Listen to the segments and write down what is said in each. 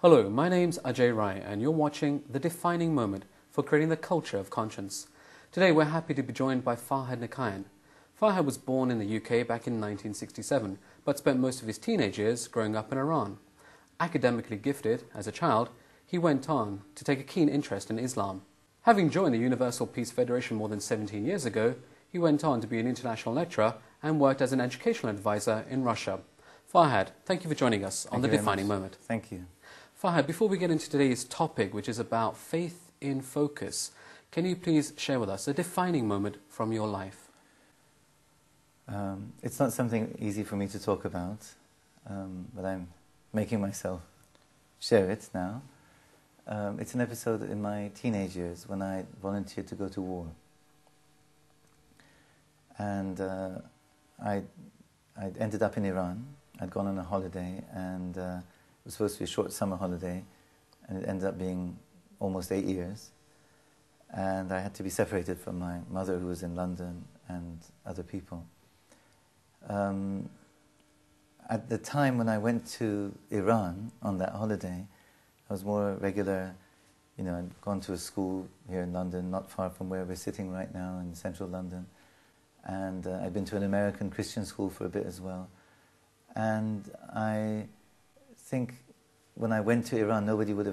Hello, my name's Ajay and you're watching The Defining Moment for Creating the Culture of Conscience. Today we're happy to be joined by Farhad Nikayin. Farhad was born in the UK back in 1967, but spent most of his teenage years growing up in Iran. Academically gifted as a child, he went on to take a keen interest in Islam. Having joined the Universal Peace Federation more than 17 years ago, he went on to be an international lecturer and worked as an educational advisor in Russia. Farhad, thank you for joining us on The Defining Moment. Thank you. Farhad, before we get into today's topic, which is about faith in focus, can you please share with us a defining moment from your life? It's not something easy for me to talk about, but I'm making myself share it now. It's an episode in my teenage years when I volunteered to go to war. And I ended up in Iran. I'd gone on a holiday, and it was supposed to be a short summer holiday, and it ended up being almost 8 years. And I had to be separated from my mother, who was in London, and other people. At the time when I went to Iran on that holiday, I was more regular. You know, I'd gone to a school here in London, not far from where we're sitting right now in central London. And I'd been to an American Christian school for a bit as well. And I think when I went to Iran, nobody could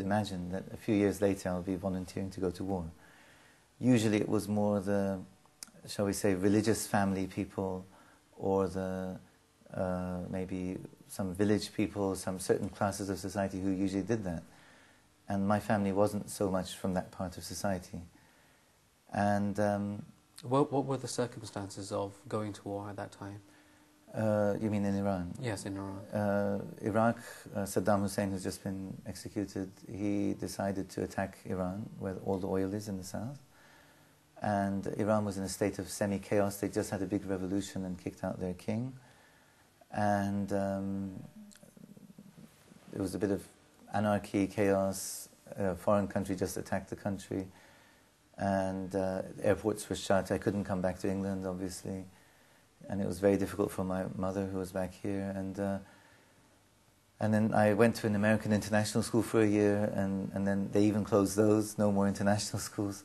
imagine that a few years later I'll be volunteering to go to war. Usually it was more the, shall we say, religious family people, or the maybe some village people, some certain classes of society who usually did that. And my family wasn't so much from that part of society. And What were the circumstances of going to war at that time? you mean in Iran? Yes, in Iran. Iraq, Saddam Hussein, who's just been executed, he decided to attack Iran, where all the oil is in the south. And Iran was in a state of semi-chaos. They just had a big revolution and kicked out their king. And there was a bit of anarchy, chaos. A foreign country just attacked the country. And airports were shut. I couldn't come back to England, obviously. And it was very difficult for my mother, who was back here. And then I went to an American international school for a year, and then they even closed those, no more international schools.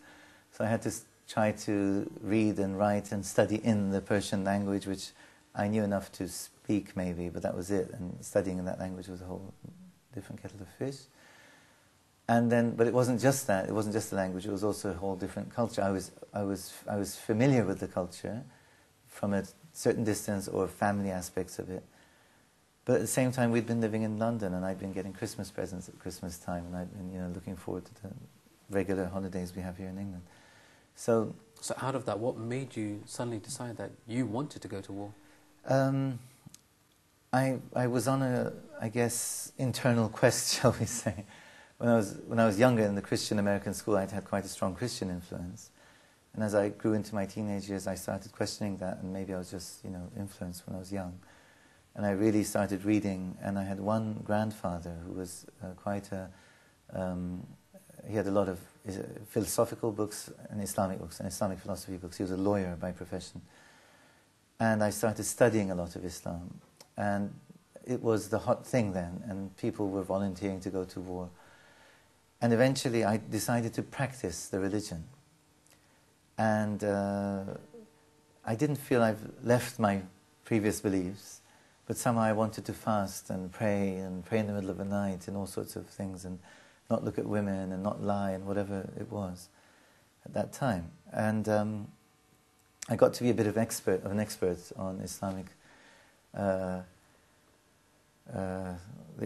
So I had to try to read and write and study in the Persian language, which I knew enough to speak maybe, but that was it. And studying in that language was a whole different kettle of fish. And then, but it wasn't just that. It wasn't just the language. It was also a whole different culture. I was familiar with the culture from a certain distance, or family aspects of it. But at the same time, we'd been living in London, and I'd been getting Christmas presents at Christmas time, and I'd been, looking forward to the regular holidays we have here in England. So out of that, what made you suddenly decide that you wanted to go to war? I was on a, I guess, internal quest, shall we say. When I was younger in the Christian American school, I'd had quite a strong Christian influence. And as I grew into my teenage years, I started questioning that, and maybe I was just, influenced when I was young. And I really started reading, and I had one grandfather who was he had a lot of philosophical books and Islamic philosophy books. He was a lawyer by profession. And I started studying a lot of Islam. And it was the hot thing then, and people were volunteering to go to war. And eventually I decided to practice the religion. And I didn't feel I've left my previous beliefs, but somehow I wanted to fast and pray in the middle of the night and all sorts of things, and not look at women and not lie and whatever it was at that time. And I got to be a bit of an expert on Islamic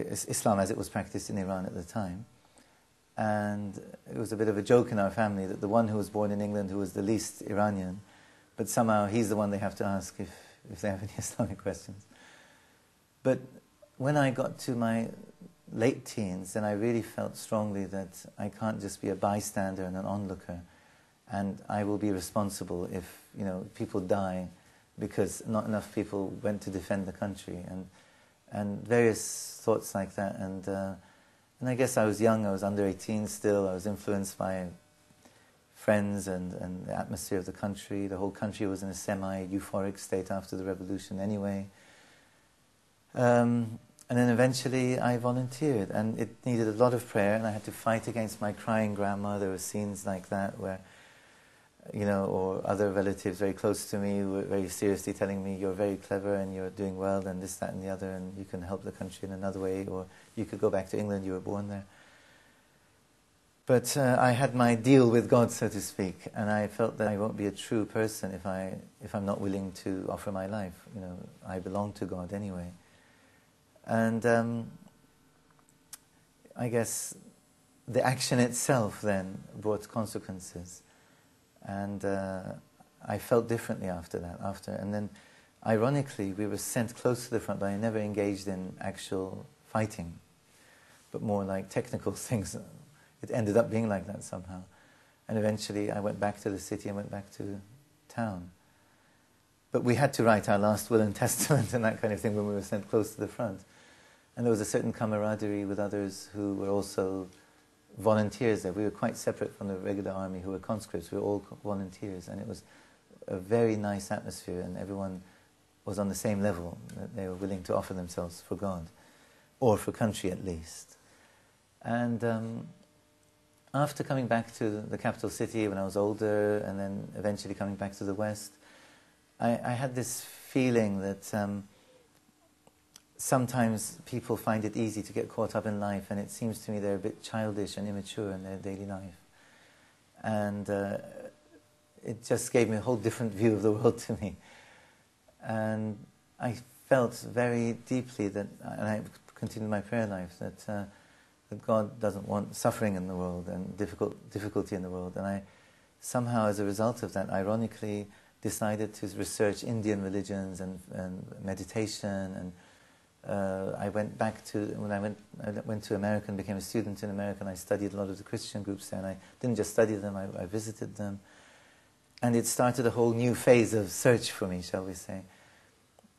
Islam as it was practiced in Iran at the time. And it was a bit of a joke in our family that the one who was born in England, who was the least Iranian, but somehow he's the one they have to ask if they have any Islamic questions. But when I got to my late teens, then I really felt strongly that I can't just be a bystander and an onlooker, and I will be responsible if people die because not enough people went to defend the country, and various thoughts like that. And I guess I was young, I was under 18 still, I was influenced by friends and the atmosphere of the country. The whole country was in a semi-euphoric state after the revolution anyway. and then eventually I volunteered, and it needed a lot of prayer, and I had to fight against my crying grandma. There were scenes like that where, or other relatives very close to me were very seriously telling me, you're very clever and you're doing well and this, that and the other, and you can help the country in another way, or you could go back to England, you were born there. But I had my deal with God, so to speak, and I felt that I won't be a true person if I'm not willing to offer my life. I belong to God anyway. And I guess the action itself then brought consequences. And I felt differently after that. And then, ironically, we were sent close to the front, but I never engaged in actual fighting, but more like technical things. It ended up being like that somehow. And eventually I went back to the city and went back to town. But we had to write our last will and testament and that kind of thing when we were sent close to the front. And there was a certain camaraderie with others who were also volunteers there. We were quite separate from the regular army who were conscripts. We were all volunteers, and it was a very nice atmosphere, and everyone was on the same level, that they were willing to offer themselves for God, or for country at least. And after coming back to the capital city when I was older, and then eventually coming back to the West, I had this feeling that sometimes people find it easy to get caught up in life, and it seems to me they're a bit childish and immature in their daily life. And it just gave me a whole different view of the world to me. And I felt very deeply that, and I continued my prayer life, that God doesn't want suffering in the world and difficulty in the world. And I somehow, as a result of that, ironically decided to research Indian religions and meditation, and I went back to, when I went to America and became a student in America, and I studied a lot of the Christian groups there, and I didn't just study them, I visited them. And it started a whole new phase of search for me, shall we say.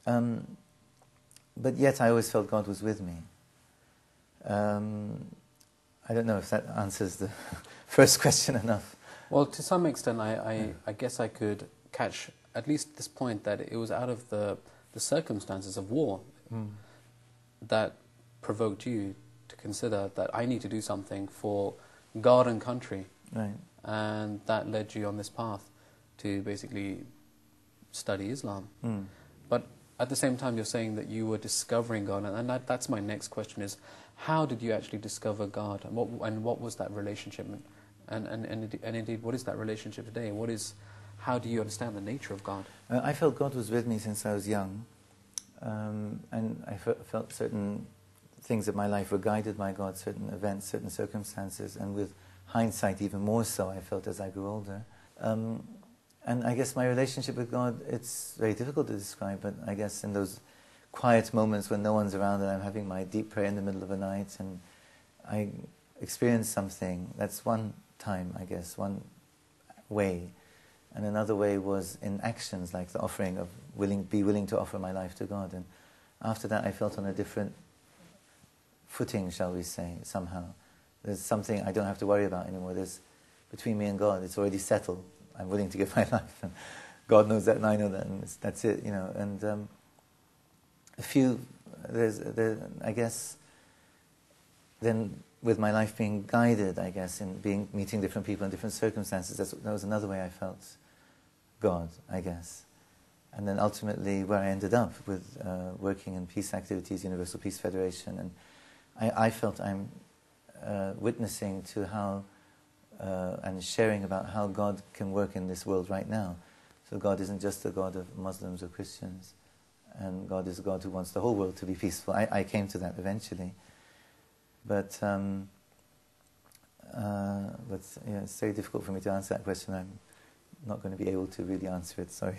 But yet I always felt God was with me. I don't know if that answers the first question enough. Well, to some extent, I guess I could catch at least this point, that it was out of the circumstances of war that provoked you to consider that I need to do something for God and country. Right. And that led you on this path to basically study Islam. But at the same time, you're saying that you were discovering God, and that's my next question: is how did you actually discover God, and what was that relationship, and indeed, what is that relationship today? How do you understand the nature of God? I felt God was with me since I was young, and I felt certain things of my life were guided by God, certain events, certain circumstances, and with hindsight even more so I felt as I grew older. And I guess my relationship with God, it's very difficult to describe, but I guess in those quiet moments when no one's around and I'm having my deep prayer in the middle of the night and I experience something, that's one time, I guess, one way. And another way was in actions, like the offering of be willing to offer my life to God. And after that I felt on a different footing, shall we say, somehow. There's something I don't have to worry about anymore. There's, between me and God, it's already settled. I'm willing to give my life, and God knows that, and I know that, and that's it, you know. And I guess, then with my life being guided, I guess, in meeting different people in different circumstances, that was another way I felt God, I guess. And then ultimately where I ended up with working in peace activities, Universal Peace Federation, and I felt I'm witnessing to how and sharing about how God can work in this world right now. So God isn't just the God of Muslims or Christians, and God is a God who wants the whole world to be peaceful. I came to that eventually. But yeah, it's very difficult for me to answer that question. I'm not going to be able to really answer it, sorry.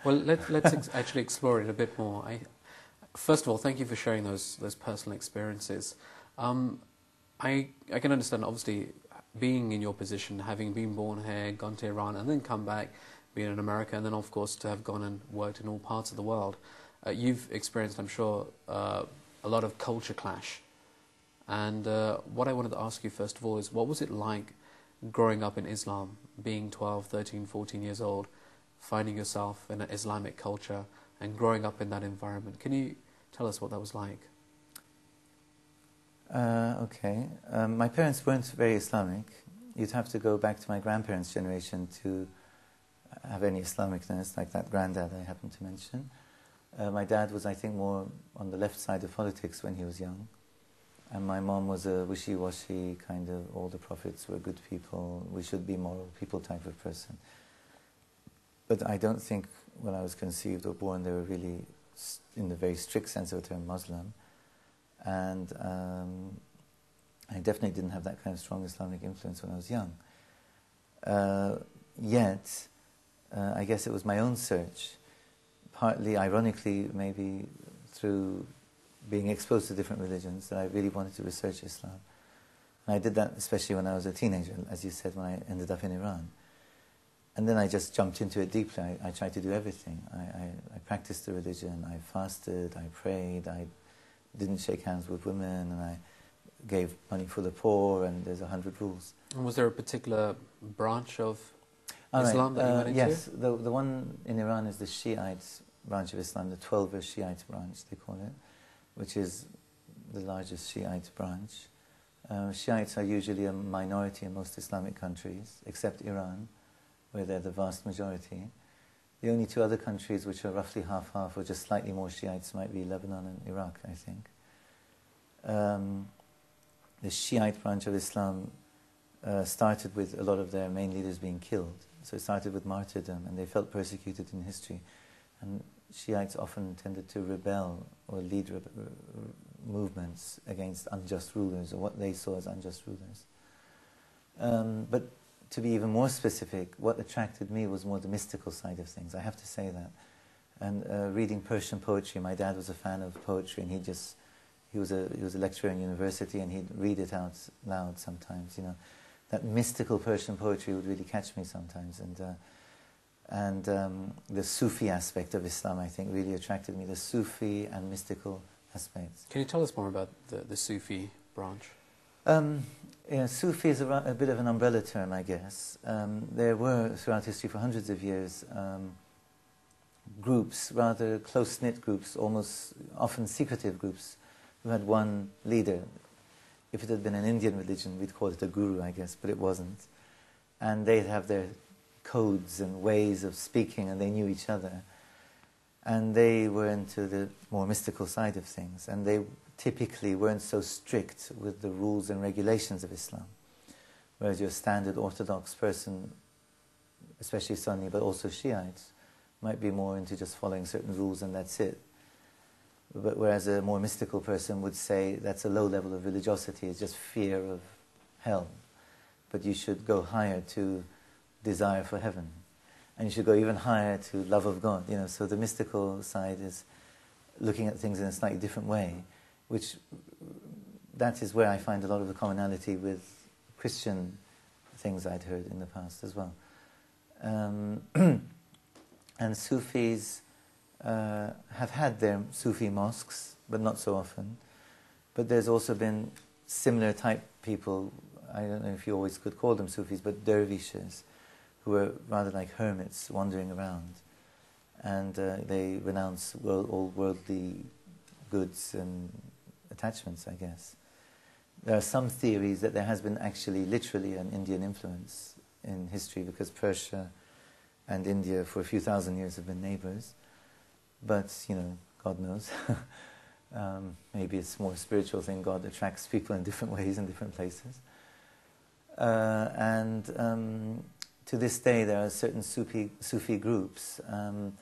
Well, let's actually explore it a bit more. First of all, thank you for sharing those personal experiences. I can understand, obviously, being in your position, having been born here, gone to Iran, and then come back, being in America, and then, of course, to have gone and worked in all parts of the world. You've experienced, I'm sure, a lot of culture clash. And what I wanted to ask you, first of all, is what was it like growing up in Islam, being 12, 13, 14 years old, finding yourself in an Islamic culture and growing up in that environment? Can you tell us what that was like? Okay. My parents weren't very Islamic. You'd have to go back to my grandparents' generation to have any Islamicness, like that granddad I happened to mention. My dad was, I think, more on the left side of politics when he was young. And my mom was a wishy-washy kind of, all the prophets were good people, we should be moral people type of person. But I don't think when I was conceived or born they were really, in the very strict sense of the term, Muslim. And I definitely didn't have that kind of strong Islamic influence when I was young. Yet, I guess it was my own search, partly ironically maybe through being exposed to different religions, that I really wanted to research Islam. And I did that especially when I was a teenager, as you said, when I ended up in Iran. And then I just jumped into it deeply. I tried to do everything. I practiced the religion, I fasted, I prayed, I didn't shake hands with women, and I gave money for the poor, and there's 100 rules. And was there a particular branch of Islam that you went into? Yes, the one in Iran is the Shiite branch of Islam, the 12 Shiite branch, they call it, which is the largest Shiite branch. Shiites are usually a minority in most Islamic countries, except Iran, where they're the vast majority. The only two other countries which are roughly half-half, or just slightly more Shiites, might be Lebanon and Iraq, I think. The Shiite branch of Islam started with a lot of their main leaders being killed. So it started with martyrdom, and they felt persecuted in history. And Shiites often tended to rebel or lead movements against unjust rulers, or what they saw as unjust rulers. But to be even more specific, what attracted me was more the mystical side of things, I have to say that. And reading Persian poetry, my dad was a fan of poetry, and he was a lecturer in university, and he'd read it out loud sometimes, you know. That mystical Persian poetry would really catch me sometimes, and the Sufi aspect of Islam, I think, really attracted me, the Sufi and mystical aspects. Can you tell us more about the Sufi branch? Yeah, Sufi is a bit of an umbrella term, I guess. There were, throughout history, for hundreds of years, groups, rather close-knit groups, almost often secretive groups, who had one leader. If it had been an Indian religion, we'd call it a guru, I guess, but it wasn't. And they'd have their codes and ways of speaking, and they knew each other. And they were into the more mystical side of things, and they typically weren't so strict with the rules and regulations of Islam. Whereas your standard Orthodox person, especially Sunni, but also Shiites, might be more into just following certain rules and that's it. But whereas a more mystical person would say that's a low level of religiosity, it's just fear of hell. But you should go higher to desire for heaven. And you should go even higher to love of God. You know, so the mystical side is looking at things in a slightly different way, which that is where I find a lot of the commonality with Christian things I'd heard in the past as well. And Sufis have had their Sufi mosques, but not so often. But there's also been similar type people, I don't know if you always could call them Sufis, but dervishes, who are rather like hermits wandering around. And they renounce all worldly goods and attachments, I guess. There are some theories that there has been actually literally an Indian influence in history, because Persia and India for a few thousand years have been neighbors. But, you know, God knows. Maybe it's more a spiritual thing. God attracts people in different ways in different places. And to this day there are certain Sufi groups, and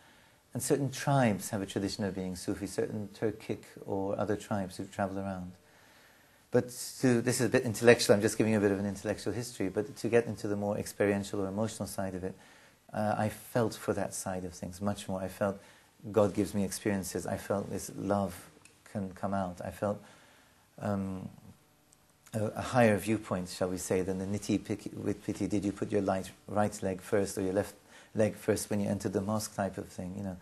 certain tribes have a tradition of being Sufi, certain Turkic or other tribes who travel around. But this is a bit intellectual, I'm just giving you a bit of an intellectual history, but to get into the more experiential or emotional side of it, I felt for that side of things much more. I felt God gives me experiences. I felt this love can come out. I felt a higher viewpoint, shall we say, than the nitty-gritty, did you put your right leg first or your left leg first when you entered the mosque type of thing, you know.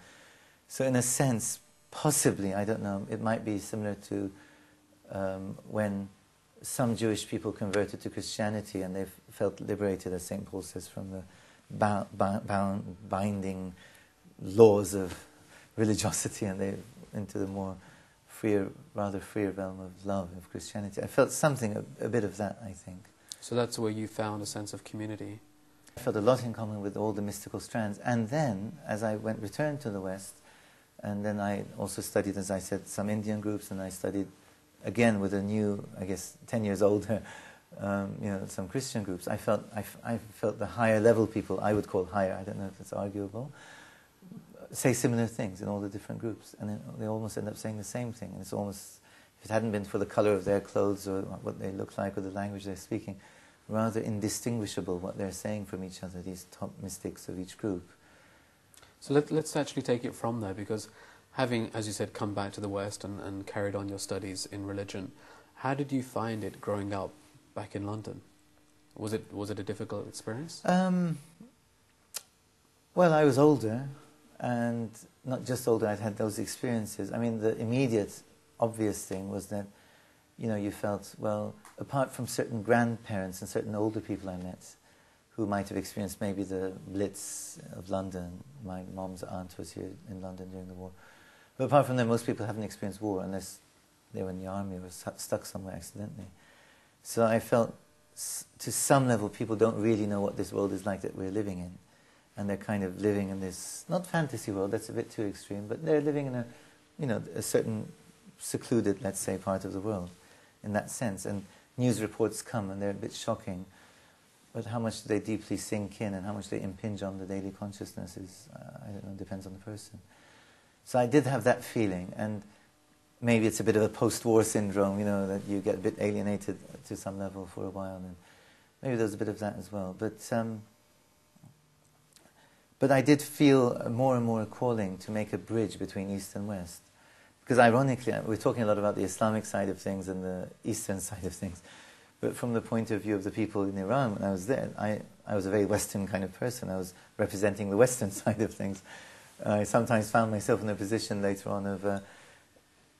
So in a sense, possibly, I don't know, it might be similar to when some Jewish people converted to Christianity and they felt liberated, as St. Paul says, from the binding laws of religiosity, and they into the more rather freer realm of love, of Christianity. I felt something, a bit of that, I think. So that's where you found a sense of community. I felt a lot in common with all the mystical strands. And then, as I returned to the West, and then I also studied, as I said, some Indian groups, and I studied again with a new, I guess, 10 years older, some Christian groups. I felt the higher level people, I would call higher, I don't know if it's arguable, say similar things in all the different groups, and then they almost end up saying the same thing. And it's almost, if it hadn't been for the color of their clothes or what they look like or the language they're speaking, rather indistinguishable what they're saying from each other, these top mystics of each group. So let's actually take it from there, because having, as you said, come back to the West and carried on your studies in religion, how did you find it growing up back in London? Was it a difficult experience? Well, I was older, and not just older, I'd had those experiences. I mean, the immediate, obvious thing was that, you felt, well, apart from certain grandparents and certain older people I met, who might have experienced maybe the Blitz of London. My mom's aunt was here in London during the war. But apart from them, most people haven't experienced war unless they were in the army or stuck somewhere accidentally. So I felt, to some level, people don't really know what this world is like that we're living in. And they're kind of living in this, not fantasy world, that's a bit too extreme, but they're living in a certain secluded, let's say, part of the world, in that sense. And news reports come and they're a bit shocking. But how much they deeply sink in and how much they impinge on the daily consciousness is, I don't know, depends on the person. So I did have that feeling, and maybe it's a bit of a post-war syndrome, that you get a bit alienated to some level for a while, and maybe there's a bit of that as well. But I did feel more and more a calling to make a bridge between East and West. Because ironically, we're talking a lot about the Islamic side of things and the Eastern side of things. But from the point of view of the people in Iran, when I was there, I was a very Western kind of person. I was representing the Western side of things. I sometimes found myself in a position later on of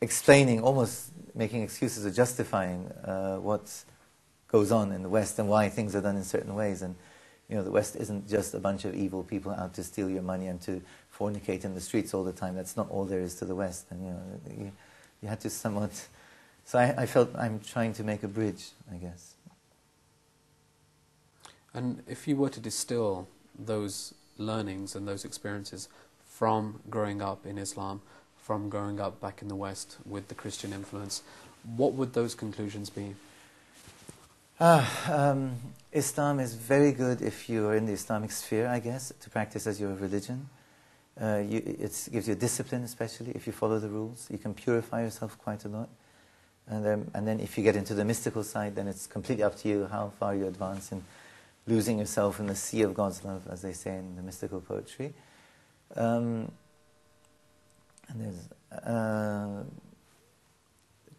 explaining, almost making excuses or justifying what goes on in the West and why things are done in certain ways. And, the West isn't just a bunch of evil people out to steal your money and to fornicate in the streets all the time. That's not all there is to the West. And, you had to somewhat... So I felt I'm trying to make a bridge, I guess. And if you were to distill those learnings and those experiences from growing up in Islam, from growing up back in the West with the Christian influence, what would those conclusions be? Islam is very good if you are in the Islamic sphere, I guess, to practice as your religion. It gives you discipline, especially if you follow the rules. You can purify yourself quite a lot. And then if you get into the mystical side, then it's completely up to you how far you advance in losing yourself in the sea of God's love, as they say in the mystical poetry. And there's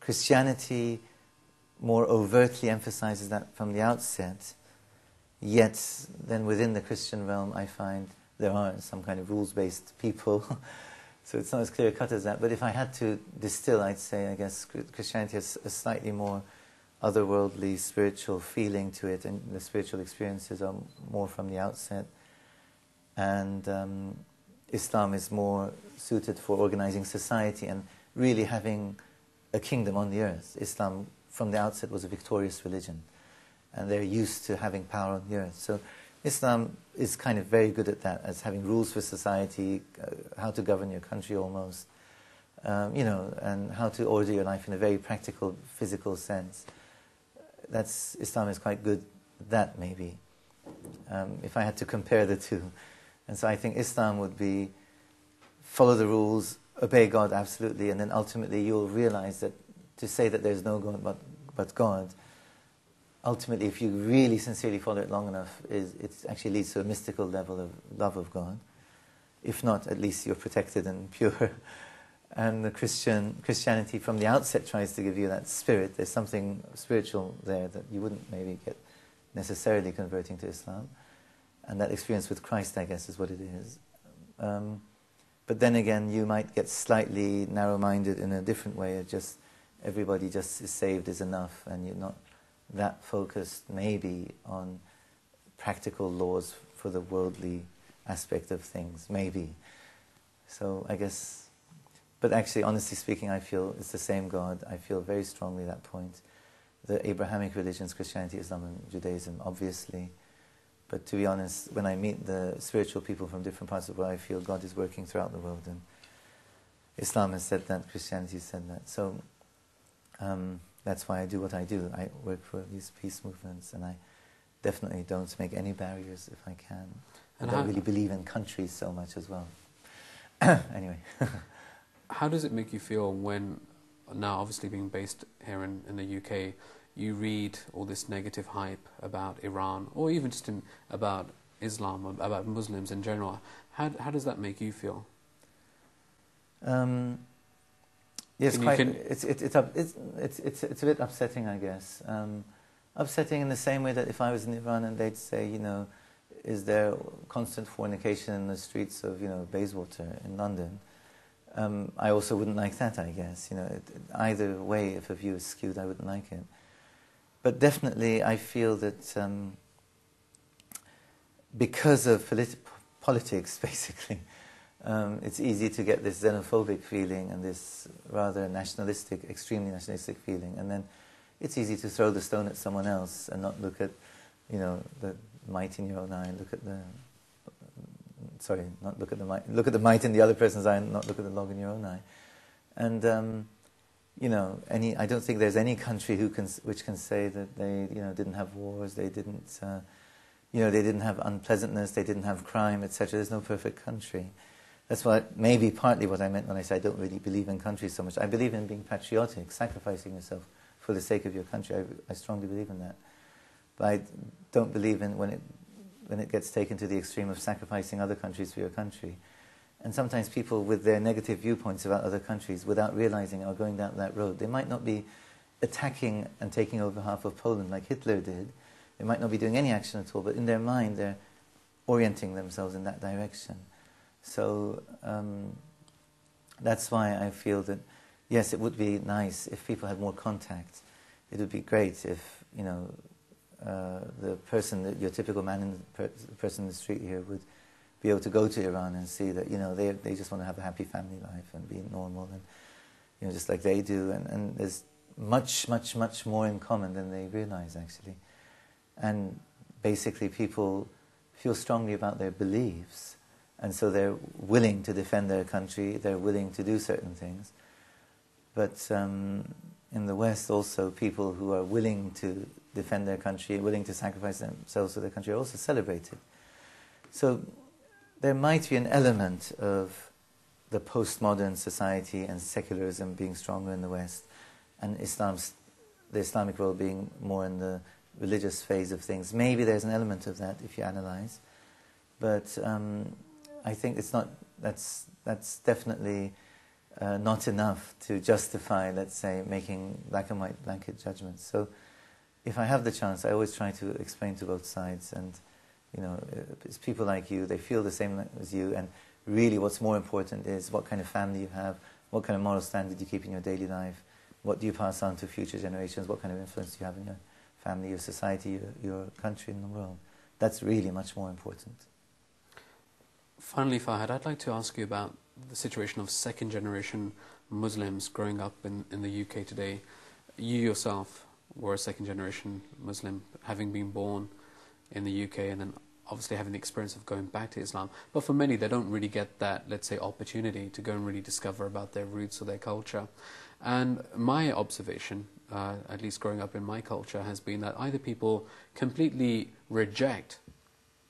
Christianity more overtly emphasizes that from the outset, yet then within the Christian realm I find there are some kind of rules-based people. So it's not as clear-cut as that. But if I had to distill, I'd say, I guess, Christianity has a slightly more otherworldly, spiritual feeling to it, and the spiritual experiences are more from the outset. And Islam is more suited for organizing society and really having a kingdom on the earth. Islam, from the outset, was a victorious religion, and they're used to having power on the earth. So Islam is kind of very good at that, as having rules for society, how to govern your country almost, and how to order your life in a very practical, physical sense. Islam is quite good at that, maybe, if I had to compare the two. And so I think Islam would be follow the rules, obey God absolutely, and then ultimately you'll realize that to say that there's no God but God, ultimately, if you really sincerely follow it long enough, it actually leads to a mystical level of love of God. If not, at least you're protected and pure. And the Christianity from the outset tries to give you that spirit. There's something spiritual there that you wouldn't maybe get necessarily converting to Islam. And that experience with Christ, I guess, is what it is. But then again, you might get slightly narrow-minded in a different way. Everybody just is saved is enough, and you're not that focused maybe on practical laws for the worldly aspect of things, maybe. So I guess But actually, honestly speaking, I feel it's the same God. I feel very strongly that point. The Abrahamic religions, Christianity, Islam and Judaism, obviously. But to be honest, when I meet the spiritual people from different parts of the world, I feel God is working throughout the world. And Islam has said that, Christianity has said that. So that's why I do what I do. I work for these peace movements, and I definitely don't make any barriers if I can. And I don't really believe in countries so much as well. Anyway. How does it make you feel when, now obviously being based here in the UK, you read all this negative hype about Iran, or even just about Islam, or about Muslims in general? How does that make you feel? Yes, it's a bit upsetting, I guess. Upsetting in the same way that if I was in Iran and they'd say, you know, is there constant fornication in the streets of, you know, Bayswater in London? I also wouldn't like that, I guess. You know, either way, if a view is skewed, I wouldn't like it. But definitely, I feel that because of politics, basically, it's easy to get this xenophobic feeling and this rather nationalistic, extremely nationalistic feeling, and then it's easy to throw the stone at someone else and not look at, you know, the mite in your own eye. Look at the look at the mite in the other person's eye, and not look at the log in your own eye. And you know, I don't think there's any country which can say that they, you know, didn't have wars, they didn't, you know, they didn't have unpleasantness, they didn't have crime, etc. There's no perfect country. That's maybe partly what I meant when I said I don't really believe in countries so much. I believe in being patriotic, sacrificing yourself for the sake of your country. I strongly believe in that. But I don't believe in when it gets taken to the extreme of sacrificing other countries for your country. And sometimes people with their negative viewpoints about other countries, without realizing, are going down that road. They might not be attacking and taking over half of Poland like Hitler did. They might not be doing any action at all, but in their mind they're orienting themselves in that direction. So that's why I feel that, yes, it would be nice if people had more contact. It would be great if, you know, the person, your typical person in the street here would be able to go to Iran and see that, you know, they just want to have a happy family life and be normal, and, you know, just like they do. And there's much, much, much more in common than they realize, actually. And basically people feel strongly about their beliefs, and so they're willing to defend their country, they're willing to do certain things. But in the West also, people who are willing to defend their country, willing to sacrifice themselves for their country, are also celebrated. So there might be an element of the postmodern society and secularism being stronger in the West, and the Islamic world being more in the religious phase of things. Maybe there's an element of that if you analyze, but I think it's not. That's definitely not enough to justify, let's say, making black and white blanket judgments. So, if I have the chance, I always try to explain to both sides, and, you know, it's people like you, they feel the same as you, and really what's more important is what kind of family you have, what kind of moral standard you keep in your daily life, what do you pass on to future generations, what kind of influence you have in your family, your society, your country, and the world. That's really much more important. Finally, Farhad, I'd like to ask you about the situation of second-generation Muslims growing up in the UK today. You yourself were a second-generation Muslim, having been born in the UK and then obviously having the experience of going back to Islam. But for many, they don't really get that, let's say, opportunity to go and really discover about their roots or their culture. And my observation, at least growing up in my culture, has been that either people completely reject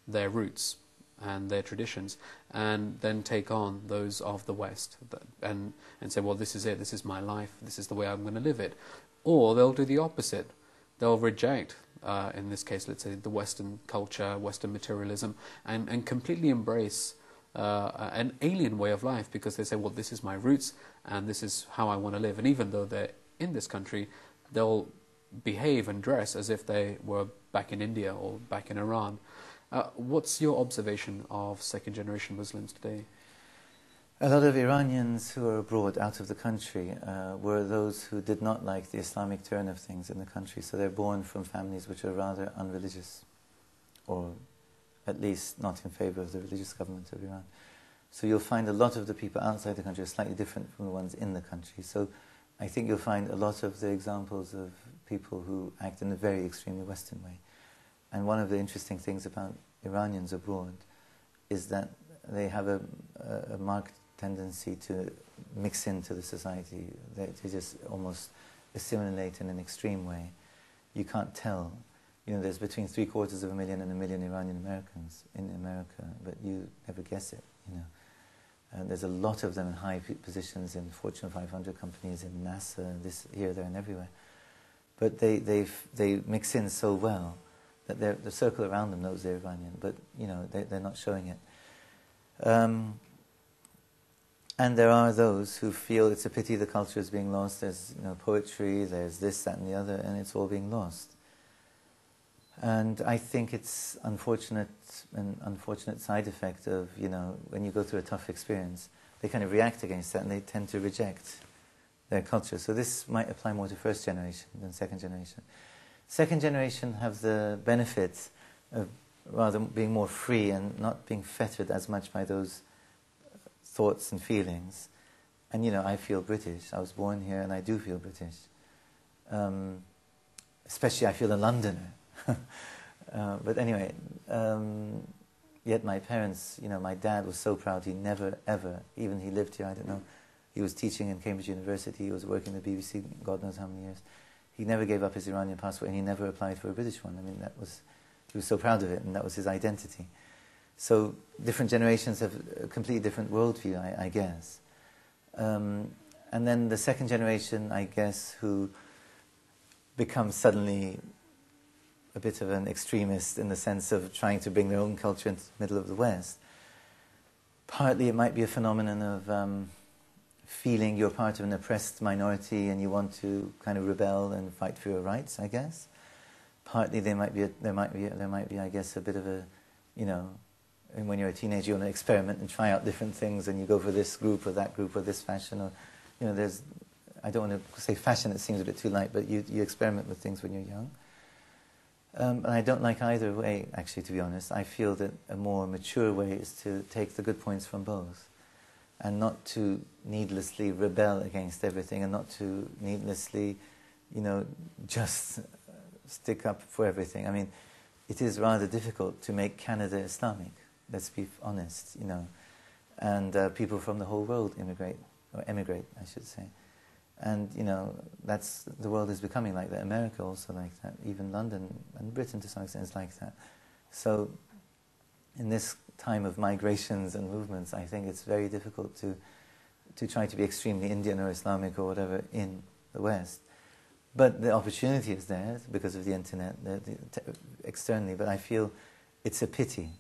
their roots and their traditions and then take on those of the West and say, well, this is it, this is my life, this is the way I'm going to live it. Or they'll do the opposite. They'll reject, in this case, let's say, the Western culture, Western materialism, and completely embrace an alien way of life, because they say, well, this is my roots and this is how I want to live. And even though they're in this country, they'll behave and dress as if they were back in India or back in Iran. What's your observation of second-generation Muslims today? A lot of Iranians who are abroad, out of the country, were those who did not like the Islamic turn of things in the country. So they're born from families which are rather unreligious, or at least not in favor of the religious government of Iran. So you'll find a lot of the people outside the country are slightly different from the ones in the country. So I think you'll find a lot of the examples of people who act in a very extremely Western way. And one of the interesting things about Iranians abroad is that they have a marked tendency to mix into the society. They just almost assimilate in an extreme way. You can't tell. You know, there's between 750,000 and 1 million Iranian Americans in America, but you never guess it, you know. And there's a lot of them in high positions in Fortune 500 companies, in NASA, here, there, and everywhere. But they mix in so well that the circle around them knows they're Iranian, but you know they're not showing it. And there are those who feel it's a pity the culture is being lost. There's poetry, there's this, that, and the other, and it's all being lost. And I think it's an unfortunate side effect of, when you go through a tough experience, they kind of react against that and they tend to reject their culture. So this might apply more to first generation than second generation. Second generation have the benefit of rather being more free and not being fettered as much by those thoughts and feelings. And, I feel British. I was born here and I do feel British. Especially I feel a Londoner. But anyway, yet my parents, my dad was so proud. He never, ever, even he lived here, I don't know, he was teaching in Cambridge University, he was working at the BBC, God knows how many years. He never gave up his Iranian passport and he never applied for a British one. I mean, he was so proud of it and that was his identity. So different generations have a completely different worldview, I guess. And then the second generation, I guess, who becomes suddenly a bit of an extremist in the sense of trying to bring their own culture into the middle of the West. Partly it might be a phenomenon of feeling you're part of an oppressed minority and you want to kind of rebel and fight for your rights, I guess. Partly there might be, I guess, a bit of a, and when you're a teenager, you want to experiment and try out different things, and you go for this group or that group or this fashion, or there's, I don't want to say fashion; it seems a bit too light, but you experiment with things when you're young. And I don't like either way, actually, to be honest. I feel that a more mature way is to take the good points from both, and not to needlessly rebel against everything, and not to needlessly, just stick up for everything. I mean, it is rather difficult to make Canada Islamic. Let's be honest, and people from the whole world emigrate, I should say. And, the world is becoming like that. America also like that. Even London and Britain to some extent is like that. So in this time of migrations and movements, I think it's very difficult to try to be extremely Indian or Islamic or whatever in the West. But the opportunity is there because of the internet, externally. But I feel it's a pity.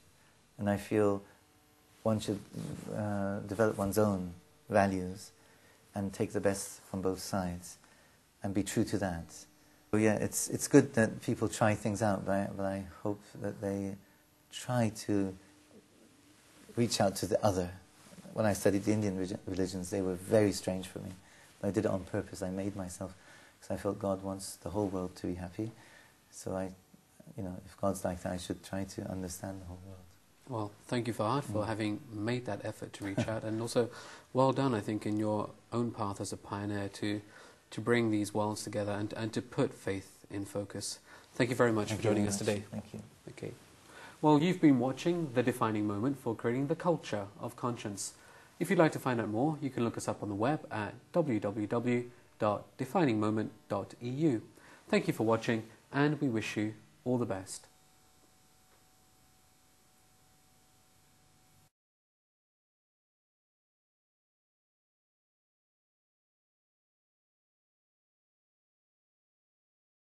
And I feel one should develop one's own values and take the best from both sides and be true to that. So yeah, it's good that people try things out, but I hope that they try to reach out to the other. When I studied the Indian religions, they were very strange for me. But I did it on purpose. I made myself, because I felt God wants the whole world to be happy. So if God's like that, I should try to understand the whole world. Well, thank you, Farhad, for having made that effort to reach out, and also well done, I think, in your own path as a pioneer to bring these worlds together and to put faith in focus. Thank you very much for joining us today. Thank you. Okay. Well, you've been watching The Defining Moment for creating the culture of conscience. If you'd like to find out more, you can look us up on the web at www.definingmoment.eu. Thank you for watching, and we wish you all the best.